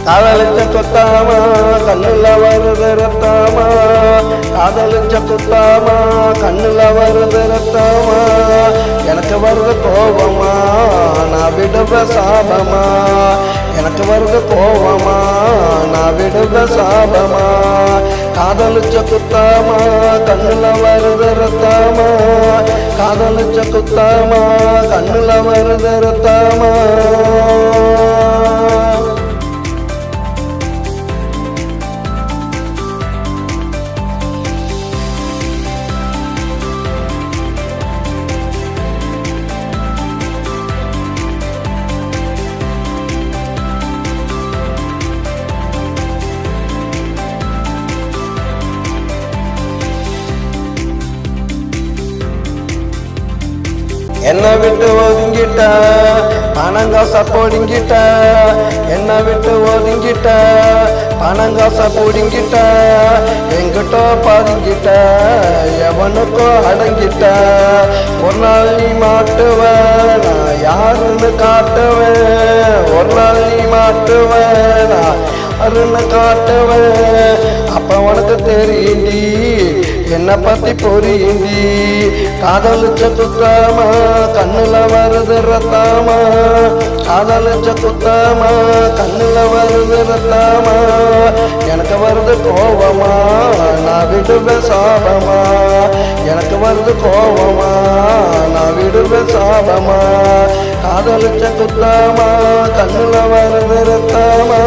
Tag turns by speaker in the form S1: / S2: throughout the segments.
S1: காதலிச்ச குத்தாமா கண்ணுல வருது ரத்தாமா, காதலிச்ச குத்தாமா கண்ணுல வருது ரத்தாமா, எனக்கு வருது கோபமா நான் விடுவ சாபமா, எனக்கு வருது கோபமா நான் விடுவ சாபமா, காதலிச்ச குத்தாமா கண்ணுல வருது ரத்தாமா, காதலிச்ச குத்தாமா கண்ணுல வருது ரத்தாமா. என்னை விட்டு ஒதுங்கிட்ட பணங்காச பொடுங்கிட்ட, என்னை விட்டு ஒதுங்கிட்ட பணங்காச பொடுங்கிட்ட, எங்கிட்ட பதுங்கிட்ட எவனுக்கோ அடங்கிட்ட, ஒரு நாள் நீ மாட்டுவேன் நான் யாருன்னு காட்டுவேன், ஒரு நாள் நீ மாட்டுவேன் நான் யாருன்னு காட்டுவேன், அப்ப உனக்கு தெரியுண்டி என்ன பத்தி புரியுண்டி, காதலிச்ச குத்தாமா கண்ணுல வருது ரத்தாமா, காதலிச்ச குத்தாமா கண்ணுல வருது ரத்தாமா, எனக்கு வருது கோபமா நான் விடுவேன் சாபமா, எனக்கு வருது கோபமா நான் விடுவேன் சாபமா, காதலிச்ச குத்தாமா கண்ணுல வருது ரத்தாமா.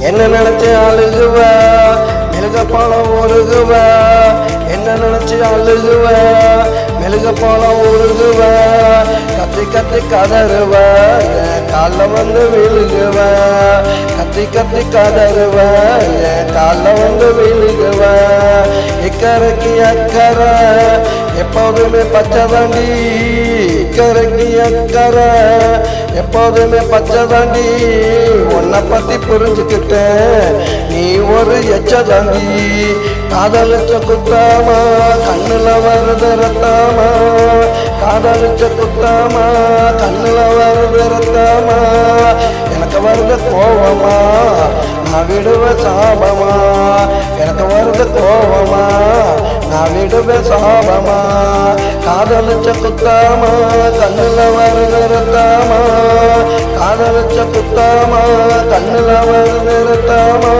S1: என்ன நினைச்சு அழுகுவ மெழுக பழம் உருகுவ, என்ன நினைச்சு அழுகுவ மெழுக பழம் உருகுவ, கத்தி கத்தி கதறுவ கால வந்து விழுகுவ, கத்தி கத்தி கதறுவ கால வந்து விழுகுவ, இக்கரைக்கு அக்கறை எப்போதுமே பச்சைதாண்டி, இக்கரைக்கு அக்கறை எப்போதுமே பச்சைதாண்டி, உன்னை பத்தி புரிஞ்சுக்கிட்டேன் நீ ஒரு எச்சதாண்டி, காதலிச்ச குத்தாமா கண்ணுல வருது ரத்தாமா, காதலிச்ச குத்தாமா கண்ணுல வருது ரத்தாமா, எனக்கு வருது கோபமா நான் விடுவேன் சாபமா, எனக்கு வருது கோபமா நான் விடுவேன் சாபமா, காதலிச்ச குத்தாமா கண்ணுல வருது ரத்தாமா, காதலிச்ச குத்தாமா கண்ணுல வருது ரத்தாமா.